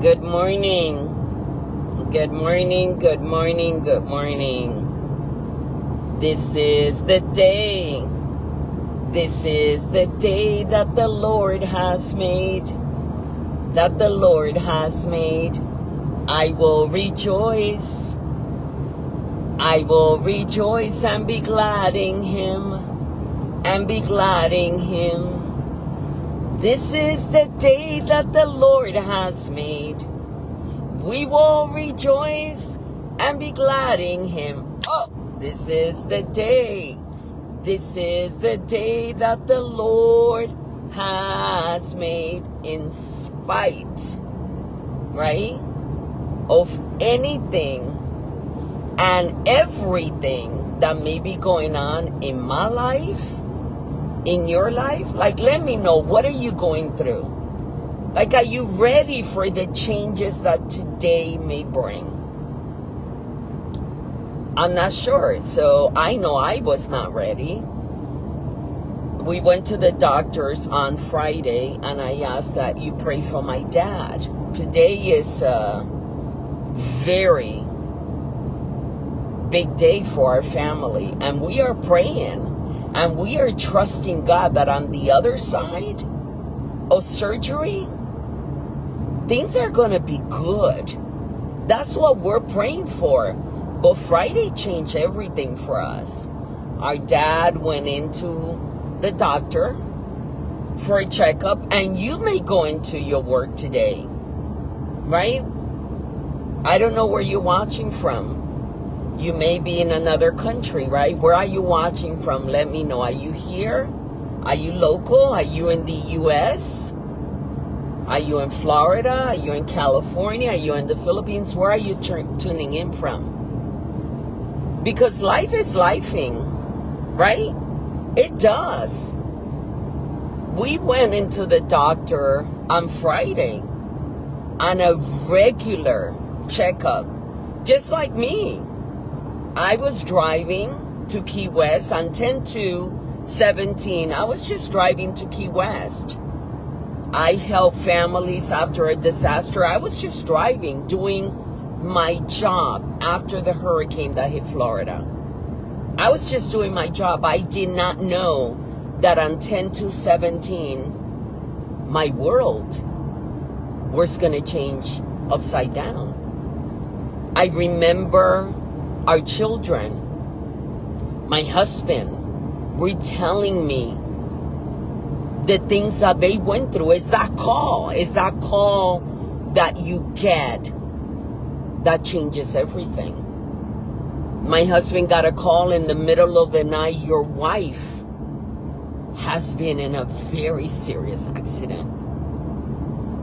Good morning. Good morning, good morning, good morning. This is the day. This is the day that the Lord has made. That the Lord has made. I will rejoice. I will rejoice and be glad in Him. And be glad in Him. This is the day that the Lord has made. We will rejoice and be glad in Him. Oh, this is the day. This is the day that the Lord has made, in spite, right, of anything and everything that may be going on in my life, in your life. Like, let me know, what are you going through? Like, are you ready for the changes that today may bring? I'm not sure. So I know I was not ready. We went to the doctors on Friday, and I asked that you pray for my dad. Today is a very big day for our family, and we are praying, and we are trusting God that on the other side of surgery, things are going to be good. That's what we're praying for. But Friday changed everything for us. Our dad went into the doctor for a checkup, and you may go into your work today, right? I don't know where you're watching from. You may be in another country, right? Where are you watching from? Let me know. Are you here? Are you local? Are you in the U.S.? Are you in Florida? Are you in California? Are you in the Philippines? Where are you tuning in from? Because life is lifing, right? It does. We went into the doctor on Friday on a regular checkup, just like me. I was driving to Key West on 10/2/17. I was just driving to Key West. I help families after a disaster. I was just driving, doing my job after the hurricane that hit Florida. I was just doing my job. I did not know that on 10/2/17, my world was going to change upside down. I remember our children, my husband, were telling me the things that they went through. Is that call that you get that changes everything. My husband got a call in the middle of the night. Your wife has been in a very serious accident.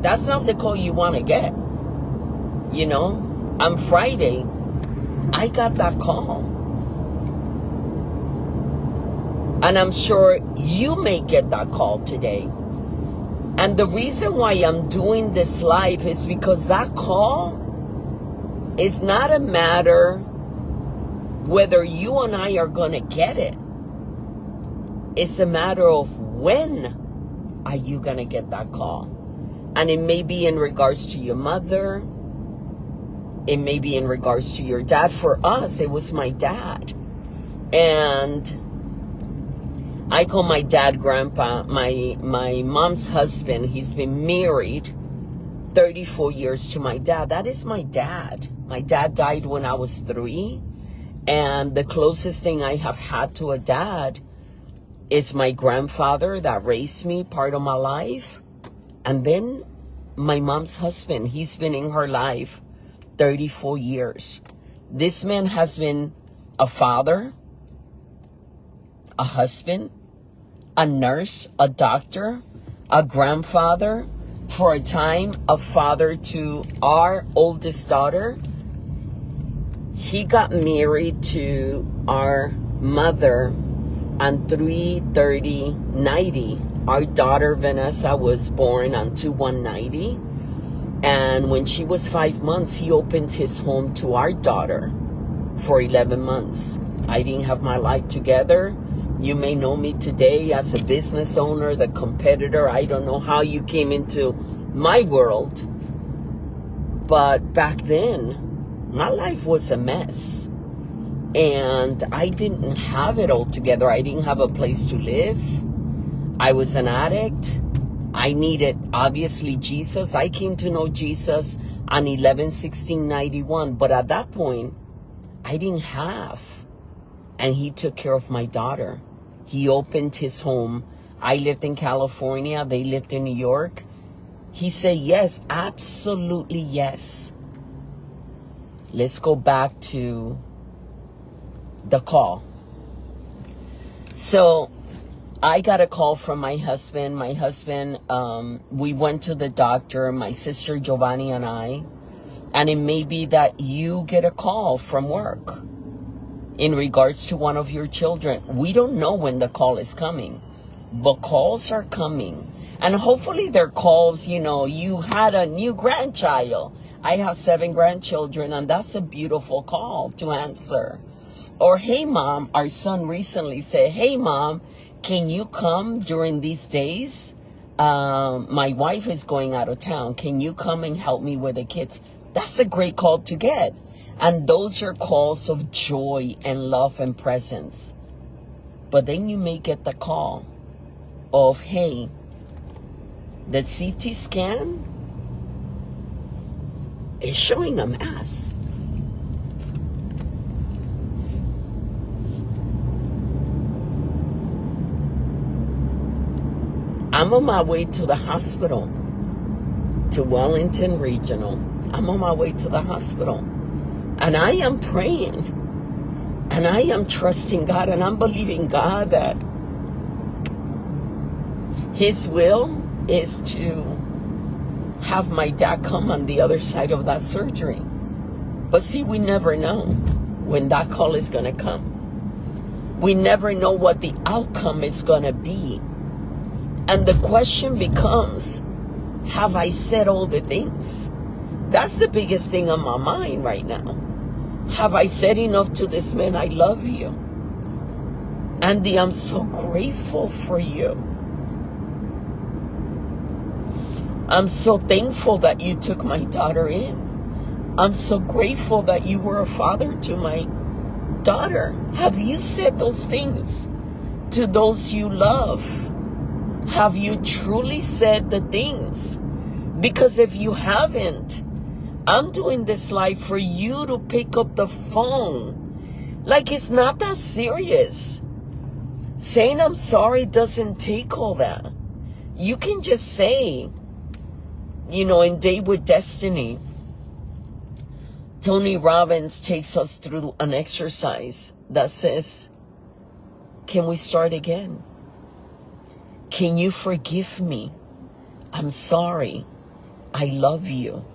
That's not the call you want to get. You know, on Friday, I got that call. And I'm sure you may get that call today. And the reason why I'm doing this live is because that call is not a matter whether you and I are going to get it. It's a matter of when are you going to get that call. And it may be in regards to your mother. It may be in regards to your dad. For us, it was my dad. And I call my dad Grandpa. My mom's husband, he's been married 34 years to my dad. That is my dad. My dad died when I was 3. And the closest thing I have had to a dad is my grandfather that raised me part of my life. And then my mom's husband. He's been in her life 34 years. This man has been a father, a husband, a nurse, a doctor, a grandfather, for a time, a father to our oldest daughter. He got married to our mother on 3/30/90. Our daughter Vanessa was born on 2/1/90. And when she was 5 months, he opened his home to our daughter for 11 months. I didn't have my life together. You may know me today as a business owner, the competitor. I don't know how you came into my world. But back then, my life was a mess. And I didn't have it all together. I didn't have a place to live. I was an addict. I needed, obviously, Jesus. I came to know Jesus on 11/16/91. But at that point, I didn't have. And he took care of my daughter. He opened his home. I lived in California. They lived in New York. He said, yes, absolutely yes. Let's go back to the call. So I got a call from my husband. We went to the doctor, my sister Giovanni and I. And it may be that you get a call from work in regards to one of your children. We don't know when the call is coming, but calls are coming. And hopefully they're calls, you had a new grandchild. I have 7 grandchildren, and that's a beautiful call to answer. Or, hey, Mom, our son recently said, hey, Mom, can you come during these days? My wife is going out of town. Can you come and help me with the kids? That's a great call to get. And those are calls of joy and love and presence. But then you may get the call of, hey, the CT scan is showing a mass. I'm on my way to the hospital, to Wellington Regional. I'm on my way to the hospital. And I am praying. And I am trusting God. And I'm believing God that His will is to have my dad come on the other side of that surgery. But see, we never know when that call is going to come. We never know what the outcome is going to be. And the question becomes, have I said all the things? That's the biggest thing on my mind right now. Have I said enough to this man, I love you? Andy, I'm so grateful for you. I'm so thankful that you took my daughter in. I'm so grateful that you were a father to my daughter. Have you said those things to those you love? Have you truly said the things? Because if you haven't, I'm doing this live for you to pick up the phone. Like, it's not that serious. Saying I'm sorry doesn't take all that. You can just say, in Date with Destiny, Tony Robbins takes us through an exercise that says, can we start again? Can you forgive me? I'm sorry. I love you.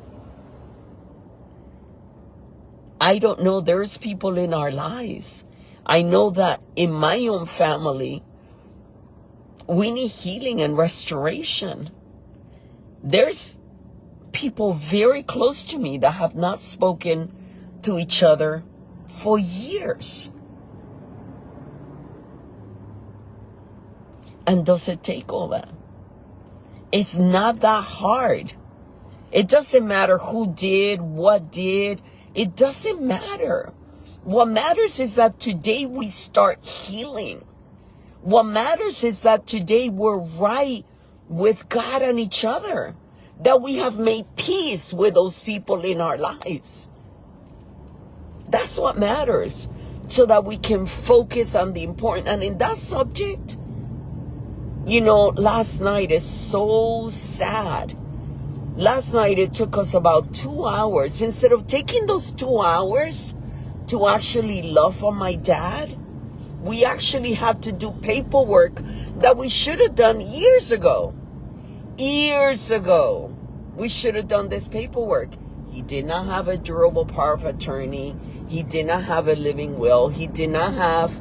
I don't know. There's people in our lives. I know that in my own family, we need healing and restoration. There's people very close to me that have not spoken to each other for years. And does it take all that? It's not that hard. It doesn't matter who did, what did. It doesn't matter. What matters is that today we start healing. What matters is that today we're right with God and each other. That we have made peace with those people in our lives. That's what matters. So that we can focus on the important. And in that subject, last night is so sad. Last night it took us about 2 hours. Instead of taking those 2 hours to actually love on my dad, we actually had to do paperwork that we should have done years ago. Years ago, we should have done this paperwork. He did not have a durable power of attorney. He did not have a living will. He did not have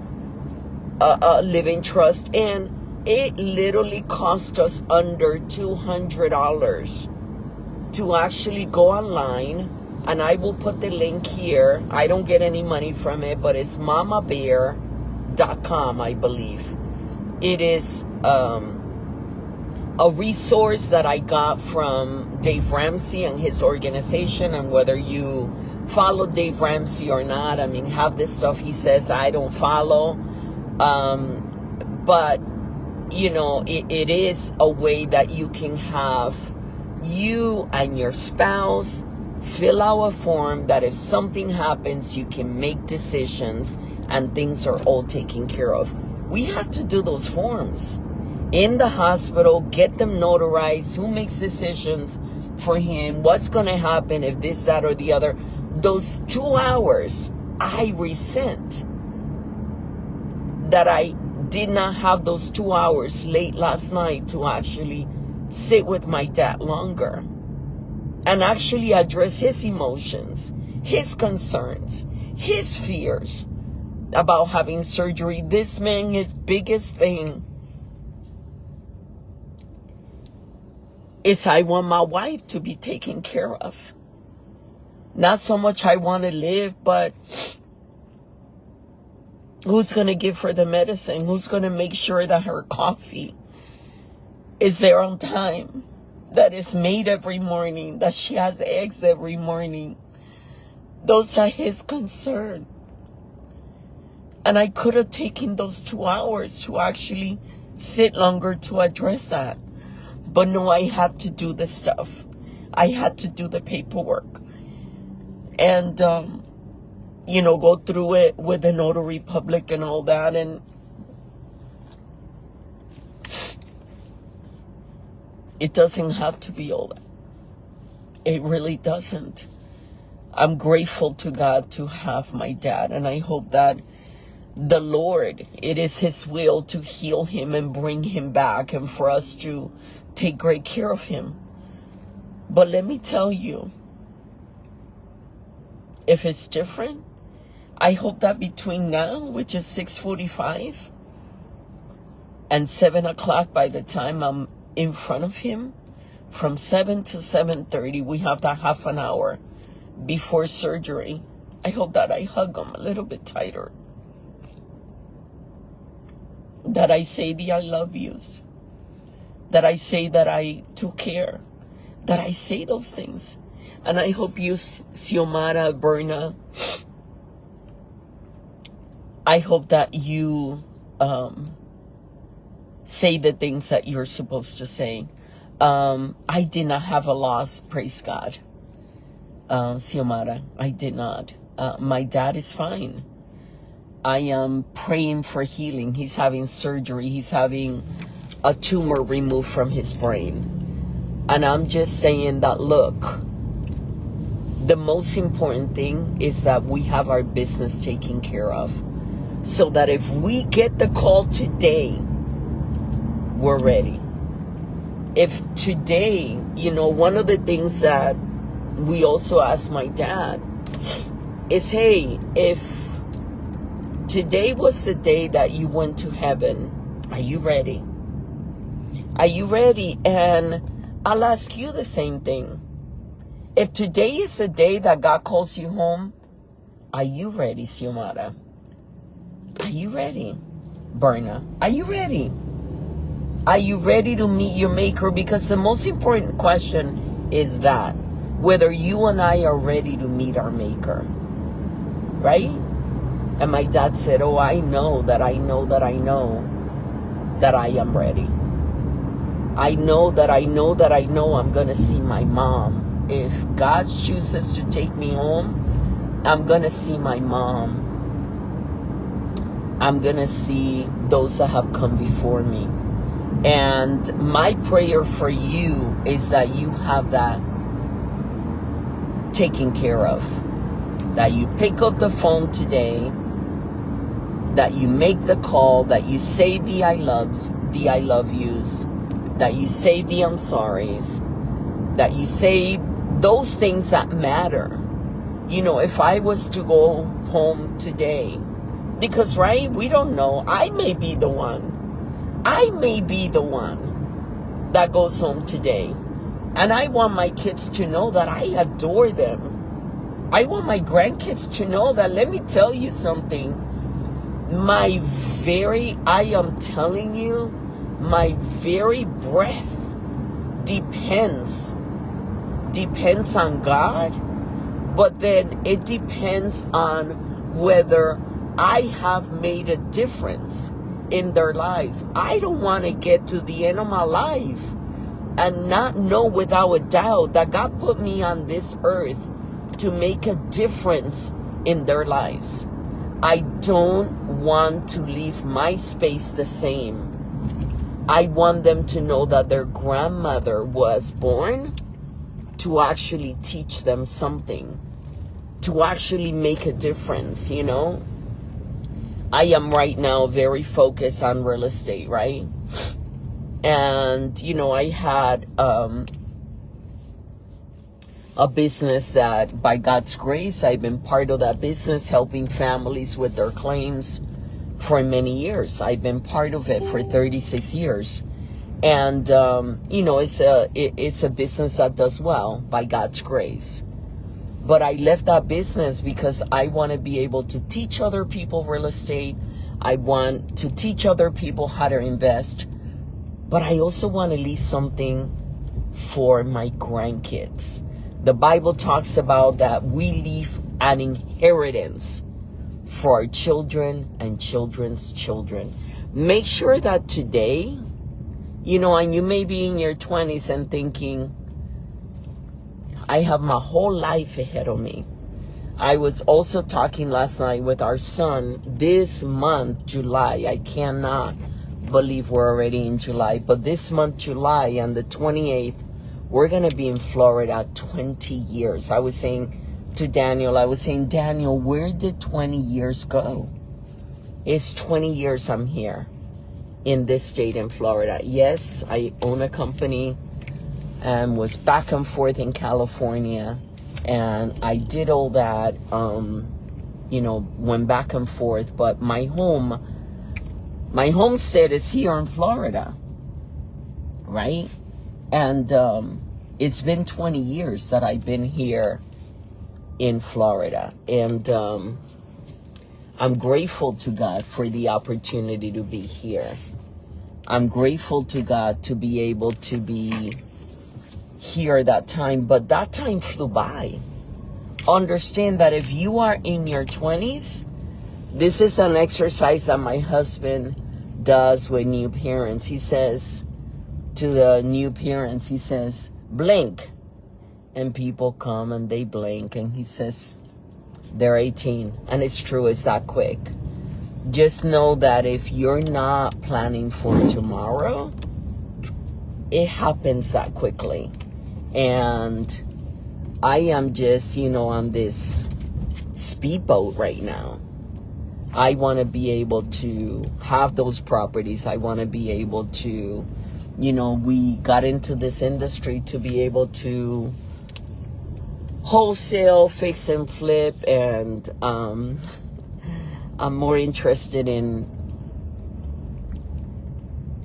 a living trust. And it literally cost us under $200 to actually go online. And I will put the link here. I don't get any money from it, but it's mamabear.com, I believe. It is a resource that I got from Dave Ramsey and his organization. And whether you follow Dave Ramsey or not, I mean, half this stuff he says I don't follow. But, you know, it is a way that you can have you and your spouse fill out a form that if something happens, you can make decisions and things are all taken care of. We had to do those forms in the hospital, get them notarized, who makes decisions for him, what's going to happen if this, that, or the other. Those 2 hours, I resent that I did not have those 2 hours late last night to actually sit with my dad longer and actually address his emotions, his concerns, his fears about having surgery. This man, his biggest thing is I want my wife to be taken care of. Not so much I want to live, but who's going to give her the medicine? Who's going to make sure that her coffee is there on time? That is made every morning? That she has eggs every morning? Those are his concern. And I could have taken those 2 hours to actually sit longer to address that. But no, I had to do the stuff. I had to do the paperwork. And, you know, go through it with the notary public and all that. And it doesn't have to be all that. It really doesn't. I'm grateful to God to have my dad. And I hope that the Lord, it is his will to heal him and bring him back and for us to take great care of him. But let me tell you, if it's different, I hope that between now, which is 6:45, and 7 o'clock, by the time I'm in front of him, from 7 to 7:30, we have that half an hour before surgery. I hope that I hug him a little bit tighter. That I say the I love yous. That I say that I took care. That I say those things. And I hope you, Xiomara, Berna, I hope that you say the things that you're supposed to say. I did not have a loss, praise God. Xiomara, I did not. My dad is fine. I am praying for healing. He's having surgery. He's having a tumor removed from his brain. And I'm just saying that, look, the most important thing is that we have our business taken care of. So that if we get the call today, we're ready. If today, you know, one of the things that we also asked my dad is, hey, if today was the day that you went to heaven, are you ready? Are you ready? And I'll ask you the same thing. If today is the day that God calls you home, are you ready, Xiomara? Are you ready, Berna? Are you ready? Are you ready to meet your maker? Because the most important question is that, whether you and I are ready to meet our maker, right? And my dad said, oh, I know that I know that I know that I am ready. I know that I know that I know I'm going to see my mom. If God chooses to take me home, I'm going to see my mom. I'm going to see those that have come before me. And my prayer for you is that you have that taken care of. That you pick up the phone today, that you make the call, that you say the I loves, the I love yous, that you say the I'm sorries, that you say those things that matter. You know, if I was to go home today, because, right, we don't know, I may be the one that goes home today. And I want my kids to know that I adore them. I want my grandkids to know that, let me tell you something, I am telling you, my very breath depends on God, but then it depends on whether I have made a difference in their lives. I don't want to get to the end of my life and not know without a doubt that God put me on this earth to make a difference in their lives. I don't want to leave my space the same. I want them to know that their grandmother was born to actually teach them something, to actually make a difference, you know. I am right now very focused on real estate, right? And, you know, I had a business that, by God's grace, I've been part of that business, helping families with their claims for many years. I've been part of it for 36 years. And, you know, it's a business that does well, by God's grace. But I left that business because I want to be able to teach other people real estate. I want to teach other people how to invest. But I also want to leave something for my grandkids. The Bible talks about that we leave an inheritance for our children and children's children. Make sure that today, you know, and you may be in your 20s and thinking, I have my whole life ahead of me. I was also talking last night with our son. This month, July, I cannot believe we're already in July, but this month, July, on the 28th, we're going to be in Florida 20 years. I was saying to Daniel, Daniel, where did 20 years go? It's 20 years I'm here in this state in Florida. Yes, I own a company and was back and forth in California, and I did all that, you know, went back and forth, but my homestead is here in Florida, right? And it's been 20 years that I've been here in Florida, and I'm grateful to God for the opportunity to be here. I'm grateful to God to be able to be here that time, but that time flew by. Understand that if you are in your 20s, this is an exercise that my husband does with new parents. He says to the new parents, he says, blink. And people come and they blink, and he says, they're 18. And it's true, it's that quick. Just know that if you're not planning for tomorrow, it happens that quickly. And I am just, you know, on this speedboat right now. I want to be able to have those properties. I want to be able to, you know, we got into this industry to be able to wholesale, fix and flip, and I'm more interested in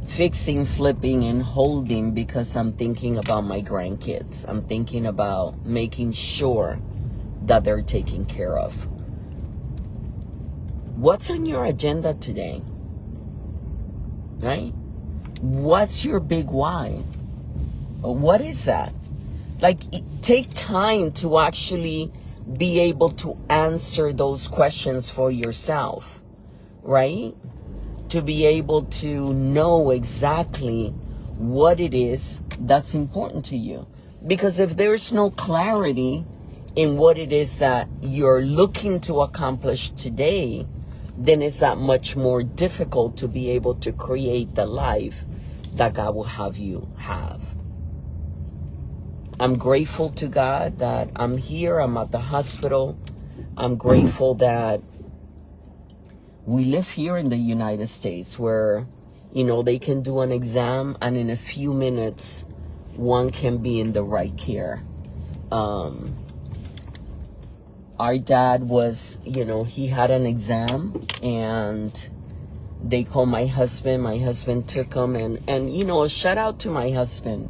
fixing, flipping, and holding because I'm thinking about my grandkids. I'm thinking about making sure that they're taken care of. What's on your agenda today? Right? What's your big why? What is that? Like, take time to actually be able to answer those questions for yourself, right? To be able to know exactly what it is that's important to you. Because if there's no clarity in what it is that you're looking to accomplish today, then it's that much more difficult to be able to create the life that God will have you have. I'm grateful to God that I'm here. I'm at the hospital. I'm grateful that we live here in the United States where, you know, they can do an exam and in a few minutes, one can be in the right care. Our dad was, you know, he had an exam and they called my husband. My husband took him and, you know, a shout out to my husband.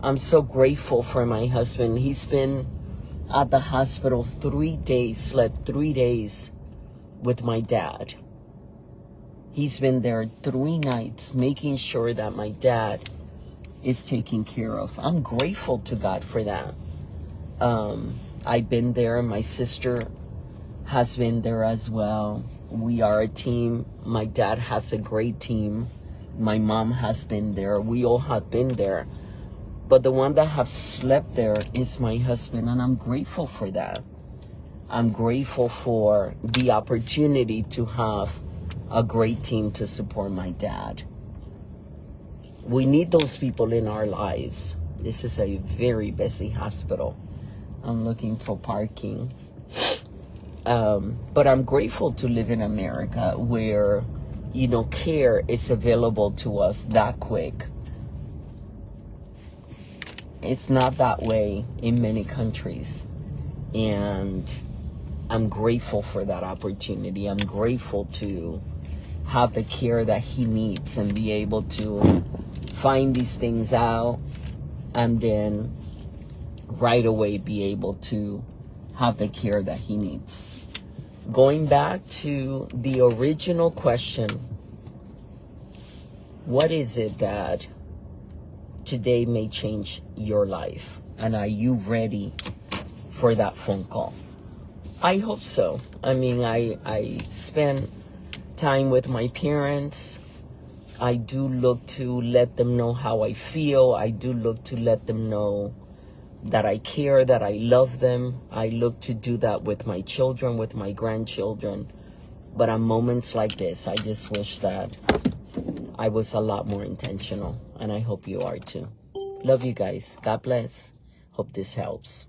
I'm so grateful for my husband. He's been at the hospital 3 days, slept 3 days with my dad. He's been there 3 nights making sure that my dad is taken care of. I'm grateful to God for that. I've been there. My sister has been there as well. We are a team. My dad has a great team. My mom has been there. We all have been there. But the one that have slept there is my husband, and I'm grateful for that. I'm grateful for the opportunity to have a great team to support my dad. We need those people in our lives. This is a very busy hospital. I'm looking for parking. But I'm grateful to live in America where, care is available to us that quick. It's not that way in many countries. And I'm grateful for that opportunity. I'm grateful to have the care that he needs and be able to find these things out and then right away be able to have the care that he needs. Going back to the original question, what is it that today may change your life? And are you ready for that phone call? I hope so. I mean, I spend time with my parents. I do look to let them know how I feel. I do look to let them know that I care, that I love them. I look to do that with my children, with my grandchildren. But on moments like this, I just wish that I was a lot more intentional. And I hope you are too. Love you guys. God bless. Hope this helps.